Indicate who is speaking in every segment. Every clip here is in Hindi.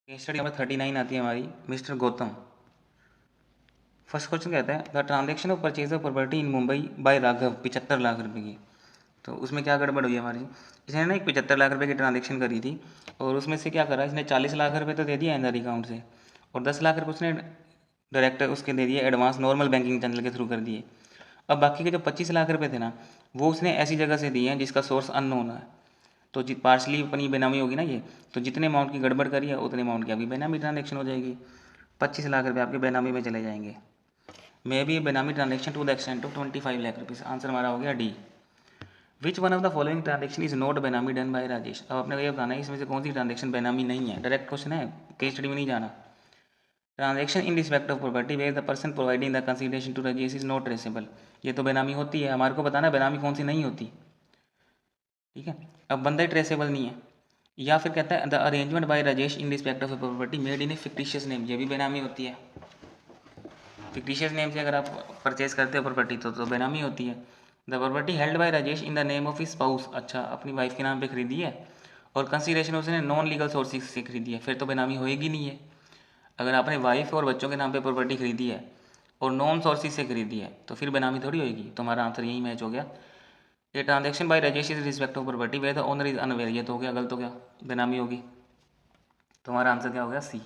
Speaker 1: केस स्टडी नंबर 39 आती है हमारी, मिस्टर गौतम। फर्स्ट क्वेश्चन कहता है the transaction of purchase of property in Mumbai by Raghav 75 lakh रुपए की। तो उसमें क्या गड़बड़ हुई हमारी, इसने ना एक 75 लाख रुपए की ट्रांजेक्शन करी थी और उसमें से क्या करा, इसने 40 लाख रुपए तो दे दिया अंदर अकाउंट से और 10 लाख रुपए उसने डायरेक्ट उसके दे दिए एडवांस नॉर्मल बैंकिंग चैनल के थ्रू कर दिए। अब बाकी के जो 25 लाख रुपए थे ना, वो उसने ऐसी जगह से दिए हैं जिसका सोर्स अननोन है। तो पार्सली अपनी बेनामी होगी ना ये, तो जितने अमाउंट की गड़बड़ करी है उतने अमाउंट की आपकी बेनामी ट्रांजेक्शन हो जाएगी। 25 लाख रुपए आपके बेनामी में चले जाएंगे। May be benami transaction to the extent of 25 lakh rupees. Answer हमारा हो गया D. Which one of the following transaction is not benami done by Rajesh. अब आपने ये बताना है इसमें से कौन सी ट्रांजेक्शन बेनामी नहीं है। डायरेक्ट क्वेश्चन है, केस स्टडी में नहीं जाना। Transaction in respect of property where the person providing the consideration to Rajesh is not traceable. ये तो बेनामी होती है, हमारे को बताना है बेनामी कौन सी नहीं होती। ठीक है, अब बंदा ट्रेसेबल नहीं है। या फिर कहता है the arrangement bye Rajesh in respect of a property made in A fictitious name, ये भी बेनामी होती है। फिक्टिशियस नेम से अगर आप परचेज करते हो प्रॉपर्टी तो बेनामी होती है। The property held by Rajesh in the name of his spouse, अच्छा अपनी वाइफ के नाम पे खरीदी है और कंसीडरेशन उसने नॉन लीगल सोर्सेज से खरीदी है, फिर तो बेनामी होएगी नहीं है। अगर आपने वाइफ और बच्चों के नाम पे प्रॉपर्टी खरीदी है और नॉन सोर्सेज से खरीदी है तो फिर बेनामी थोड़ी होएगी। तो हमारा आंसर यही मैच हो गया। ये transaction by Rajesh is respect of property where the owner is unaware, ये तो हो गया गलत हो गया, बेनामी होगी। तो हमारा आंसर क्या हो गया, C.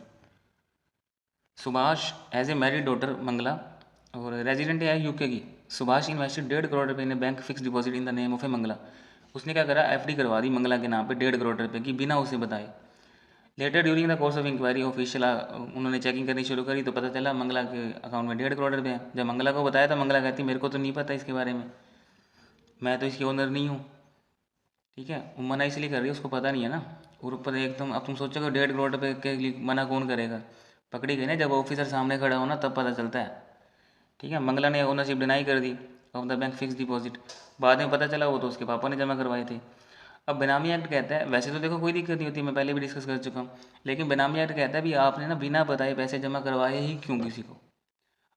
Speaker 1: Subhash as a married daughter Mangala और रेजिडेंट है यूके की। सुभाष इन्वेस्टेड 1.5 करोड़ रुपए in bank fix deposit in the name of a Mangala. उसने क्या करा, एफडी करवा दी मंगला के नाम पे 1.5 करोड़ रुपए की बिना उसे बताए। Later during the course of inquiry official उन्होंने चेकिंग करनी शुरू करी तो पता चला मंगला के अकाउंट में 1.5 करोड़ रुपए हैं। जब मंगला को बताया तो मंगला कहती मेरे को तो नहीं पता इसके बारे में, मैं तो इसकी ओनर नहीं हूँ। ठीक है, वो मना इसलिए कर रही है, उसको पता नहीं है ना। और ऊपर एकदम, अब तुम सोचोगे 1.5 करोड़ रुपए के लिए मना कौन करेगा। पकड़ी गई ना, जब ऑफिसर सामने खड़ा हो ना तब पता चलता है। ठीक है, मंगला ने ओनरशिप डिनाई कर दी of the bank fix deposit. बाद में पता चला वो तो उसके पापा ने जमा करवाए थे। अब बेनामी एक्ट कहता है, वैसे तो देखो कोई दिक्कत नहीं होती, मैं पहले भी डिस्कस कर चुका हूँ, लेकिन बेनामी एक्ट कहता है भी आपने ना बिना बताए पैसे जमा करवाए ही क्यों किसी को।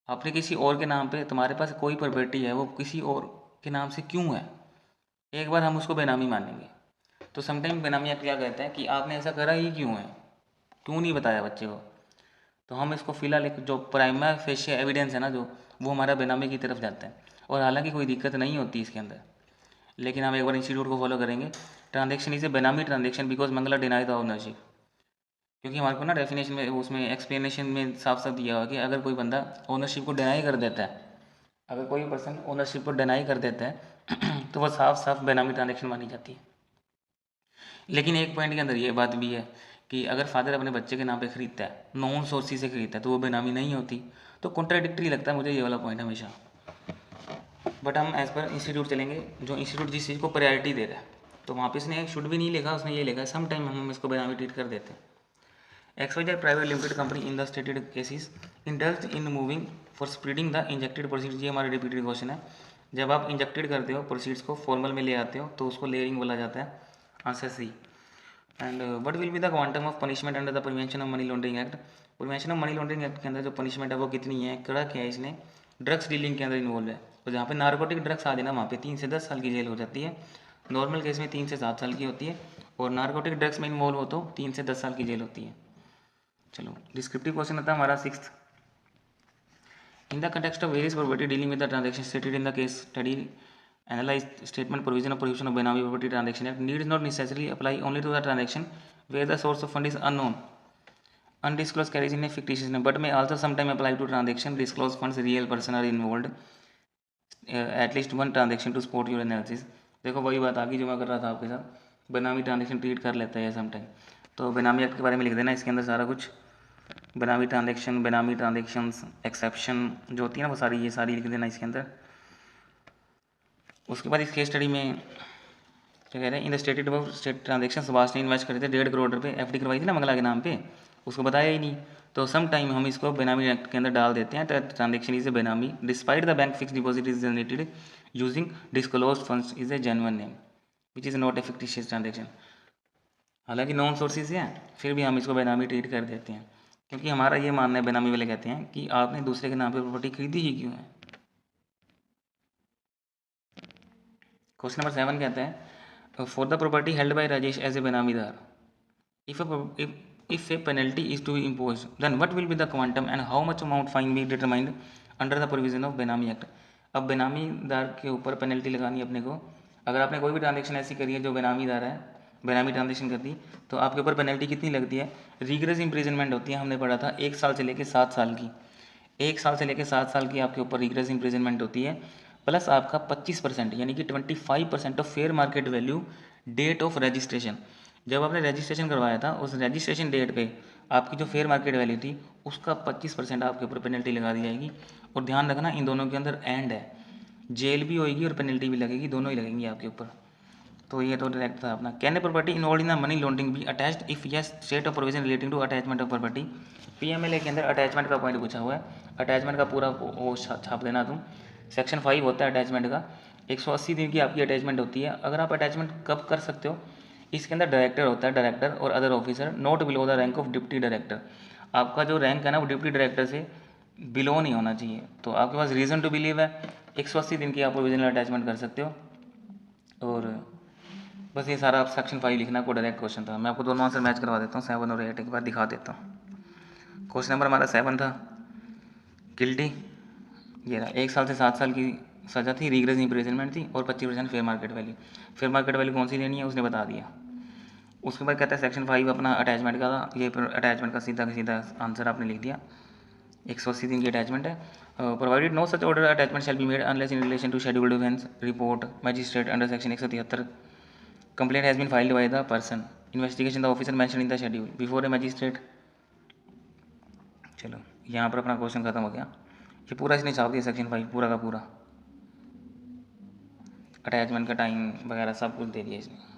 Speaker 1: आपने किसी और के नाम पे, तुम्हारे पास कोई प्रॉपर्टी है वो किसी और के नाम से क्यों है, एक बार हम उसको बेनामी मानेंगे। तो समटाइम बेनामी एक्ट क्या कहता है कि आपने ऐसा करा ही क्यों है, क्यों नहीं बताया बच्चे को। तो हम इसको फिलहाल एक जो प्राइमा फेशिया एविडेंस है ना जो, वो हमारा बेनामी की तरफ जाता है। और हालांकि कोई दिक्कत नहीं होती इसके अंदर, लेकिन हम एक बार इंस्टीट्यूट को फॉलो करेंगे। Transaction is a benami transaction because Mangala deny the ownership. क्योंकि हमारे को ना डेफिनेशन में उसमें एक्सप्लेनेशन में साफ साफ दिया हुआ कि अगर कोई बंदा ओनरशिप को डिनाई कर देता है, अगर कोई पर्सन ओनरशिप को डिनाई कर देता है तो वह साफ साफ बेनामी ट्रांजेक्शन मानी जाती है। लेकिन एक पॉइंट के अंदर ये बात भी है कि अगर फादर अपने बच्चे के नाम पे खरीदता है, नॉन सोर्सी से खरीदता है, तो वो बेनामी नहीं होती। तो कॉन्ट्राडिक्टरी लगता है मुझे ये वाला पॉइंट हमेशा। बट हम एज पर इंस्टीट्यूट चलेंगे, जो इंस्टीट्यूट जिस चीज़ को प्रायोरिटी दे रहा है, तो वहाँ पे इसने शुड भी नहीं लिखा, उसने ये लिखा है सम टाइम हम इसको बेनामी ट्रीट कर देते हैं। XYZ private limited company in the stated cases indulge in moving for spreading the injected proceeds. ये हमारा रिपीटेड क्वेश्चन है। जब आप इंजेक्टेड करते हो प्रोसीड्स को फॉर्मल में ले आते हो तो उसको लेयरिंग बोला जाता है। Answer C. And what will be the quantum of punishment under the prevention of money laundering act. Prevention of money laundering act के अंदर जो पनिशमेंट है वो कितनी है, कड़ा क्या है, इसने ड्रग्स डीलिंग के अंदर इन्वॉल्व है। तो जहाँ पे नार्कोटिक ड्रग्स आ जाए ना वहाँ पे 3 से 10 साल की जेल हो जाती है। नॉर्मल केस में 3 से 7 साल की होती है और नार्कोटिक ड्रग्स में इन्वॉल्व हो तो 3 से 10 साल की जेल होती है। चलो डिस्क्रिप्टिव क्वेश्चन आता है हमारा 6th। In the context of various property dealing with the transaction stated in the case study analyze statement provision of provision of Benami property transaction act need not necessarily apply only to the transaction where the source of fund is unknown undisclosed carries in a fictitious name but may also sometime apply to transaction disclosed funds real person are involved at least one transaction to support your analysis। देखो वही बात आगे जो मैं कर रहा था आपके साथ, बेनामी ट्रांजेक्शन ट्रीट कर लेता है समटाइम। तो बेनामी एक्ट के बारे में लिख देना इसके अंदर सारा कुछ, बेनामी ट्रांजेक्शन्स एक्सेप्शन जो होती है ना वो सारी, ये सारी लिख देना इसके अंदर। उसके बाद इस केस स्टडी में क्या कह रहे हैं, in the stated about state transaction Subhash ने इन्वेस्ट करे थे 1.5 करोड़ रुपए, एफडी करवाई थी ना मंगला के नाम पे, उसको बताया ही नहीं। तो सम टाइम हम इसको बेनामी एक्ट के अंदर डाल देते हैं। ट्रांजेक्शन इज ए बेनामी despite the bank fix deposit is generated using disclosed funds is a genuine name which is not a fictitious transaction. हालांकि नॉन सोर्सेज से हैं फिर भी हम इसको बेनामी ट्रीट कर देते हैं, क्योंकि हमारा ये मानना है, बेनामी वाले कहते हैं कि आपने दूसरे के नाम पे प्रॉपर्टी खरीदी ही क्यों है। क्वेश्चन नंबर 7 कहता है for the property held by Rajesh as a benamidar, if if a penalty is to be impose then what will be the quantum and how much amount fine be determined under the provision of Benami act. अब बेनामीदार के ऊपर पेनल्टी लगानी है अपने को। अगर आपने कोई भी ट्रांजेक्शन ऐसी करी है जो बेनामीदार है, बेनामी ट्रांजेक्शन कर दी, तो आपके ऊपर पेनल्टी कितनी लगती है? रिग्रेस इम्प्रिजनमेंट होती है, हमने पढ़ा था 1 साल से लेकर 7 साल की। 1 साल से लेकर 7 साल की आपके ऊपर रिग्रेस इम्प्रिजनमेंट होती है, प्लस आपका 25% यानी कि 25% of fair market value date of registration. जब आपने रजिस्ट्रेशन करवाया था उस रजिस्ट्रेशन डेट पे आपकी जो फेयर मार्केट वैल्यू थी उसका 25% आपके ऊपर पेनल्टी लगा दी जाएगी। और ध्यान रखना इन दोनों के अंदर एंड है, जेल भी होएगी और पेनल्टी भी लगेगी, दोनों ही लगेंगी आपके ऊपर। तो ये तो डायरेक्ट था अपना। Can a property involve in the money laundering be attached if yes state of provision relating to attachment of property. PMLA के अंदर अटैचमेंट का पॉइंट पूछा हुआ है, अटैचमेंट का पूरा वो छाप देना तुम। सेक्शन 5 होता है अटैचमेंट का, 180 दिन की आपकी अटैचमेंट होती है। अगर आप अटैचमेंट कब कर सकते हो? इसके अंदर डायरेक्टर होता है, डायरेक्टर और other officer not below the rank of deputy director. आपका जो रैंक है ना वो डिप्टी डायरेक्टर से बिलो नहीं होना चाहिए। तो आपके पास रीज़न टू बिलीव है, 180 दिन की आप प्रोविजनल अटैचमेंट कर सकते हो। और बस ये सारा आप सेक्शन 5 लिखना, को डायरेक्ट क्वेश्चन था। मैं आपको दोनों आंसर मैच करवा देता हूँ, 7 और 8 एक बार दिखा देता हूँ। क्वेश्चन नंबर हमारा 7 था, गिल्टी। ये रहा, 1 साल से 7 साल की सज़ा थी, रिग्रेस इम्प्रिजनमेंट थी और 25% fair market value. Fair market value कौन सी लेनी है उसने बता दिया। उसके बाद कहता है सेक्शन 5 अपना अटैचमेंट का था। ये अटैचमेंट का सीधा आंसर आपने लिख दिया, 180 दिन की अटैचमेंट है। Provided no such order attachment shall be made unless in relation to scheduled offence report magistrate under section 173। Complaint has been filed by the person investigation the officer mention in the schedule before a magistrate. चलो यहाँ पर अपना क्वेश्चन खत्म हो गया। ये पूरा इसने छाप दिया सेक्शन 5 पूरा का पूरा, अटैचमेंट का टाइम वगैरह सब कुछ दे दिया इसने।